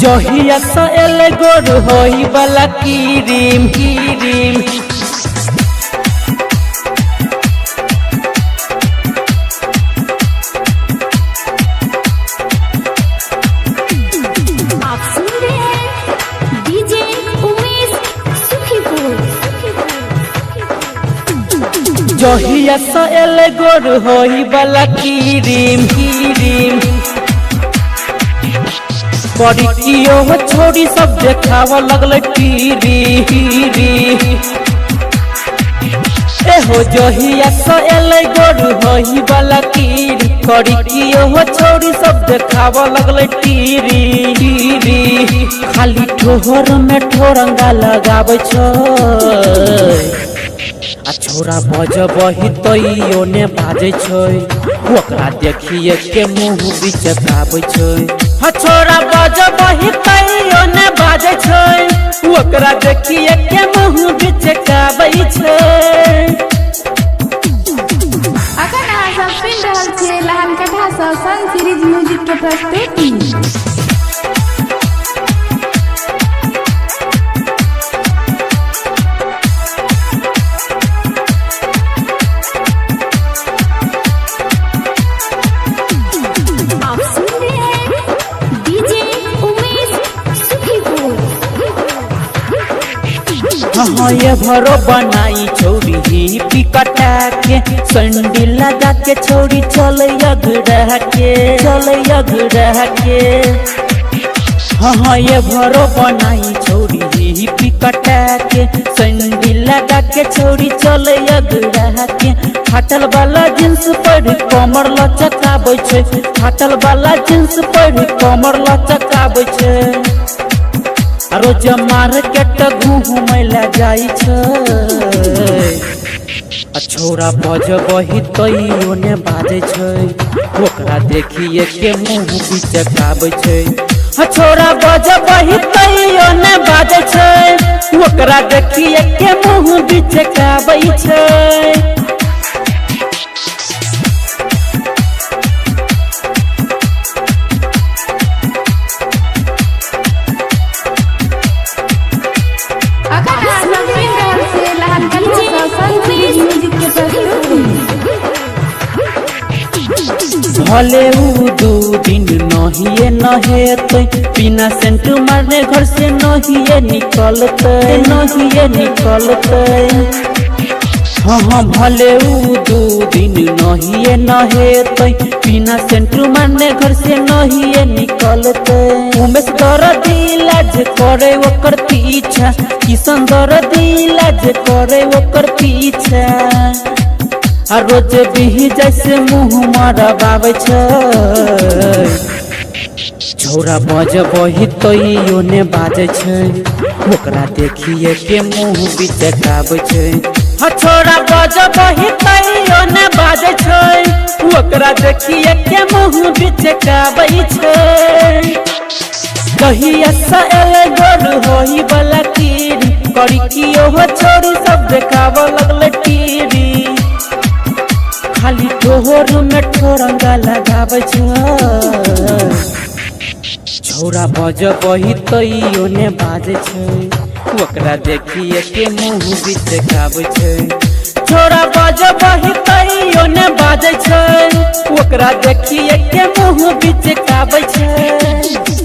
जहिया से एले गोर होई वाला कीरिम कीरिम आप सुन रहे हैं डीजे उमेश सुखीपुर। जहिया से एले गोर होई वाला कीरिम कीरिम बड़ी कियो हो छोड़ी सब देखावा लगल टीरी टीरी ए हो जहिया से एले गोर होई वाला कीरी बड़ी कियो हो छोड़ी सब देखावा लगल टीरी टीरी खाली ठोहर में ठोरंगा लगाबै छ आ छोरा बजबही तइयो ने बाजे छै ओकरा देखिए के मुंह बिचकाबै छै हा छोरा बजबही तइयो ने बाजे छै ओकरा देखिए के मुंह बिचकाबै छै। अखन अहाँ सब सुनि रहल छियै लहन कथा सँ सन सीरीज म्यूजिक के प्रस्तुति। आप सुन रहे हैं डीजे उमेश सुखीपुर। हाँ ये भरो बनाई छोड़ी ही पिकटा के संडी लगा के छोड़ी चल यगड़ा के हाँ ये भरो बनाई छोड़ी ही पिकटा के संडी लगा के छोड़ी चल यगड़ा के फाटल वाला जींस पर कमर लचकाबै छै फाटल वाला जींस पर कमर लचकाबै छै रोज मार्केट घूमै ला जाइ छै छोरा बजबही तइयो ने बाजे छै ओकरा देखिए के मुंह बिचकाबै छै छोरा बजबही तइयो ने बाजे छै ओकरा देखिए के मुंह बिचकाबै छै। अखन अहाँ सब सुनि रहल छियै लहन कथा सँ सन सीरीज म्यूजिक के प्रस्तुति। भले उ दू दिन नहिए नहेतै बिना सेंट मारने घर से नहिए निकलतै हाँ भले उ दू दिन नहिए नहेतै बिना सेंट मारने घर से नहिए निकलतै उमेश दर्दी लाज करे ओकर पीछा किशन दर्दी लाज करे ओकर पीछा आ रोज बिही जैसे मुंह मरबाबै छै छोरा बजबही तइयो ने बाजे छै ओकरा देखिए के मुंह बिचकाबै छै छोरा बजबही तइयो ने बाजे छै ओकरा देखिए के मुंह बिचकाबै छै। कहिया से एले गोर होई वाला कीरी करी कियो हो छोड़ी सब देखावा लगल टीरी खाली ठोहर में ठोरंगा लगाबै छै छोरा बजबही तइयो ने बाजे छै ओकरा देखिए के मुंह बिचकाबै छै छोरा बजबही तइयो ने बाजे छै ओकरा देखिए के मुंह बिचकाबै छै।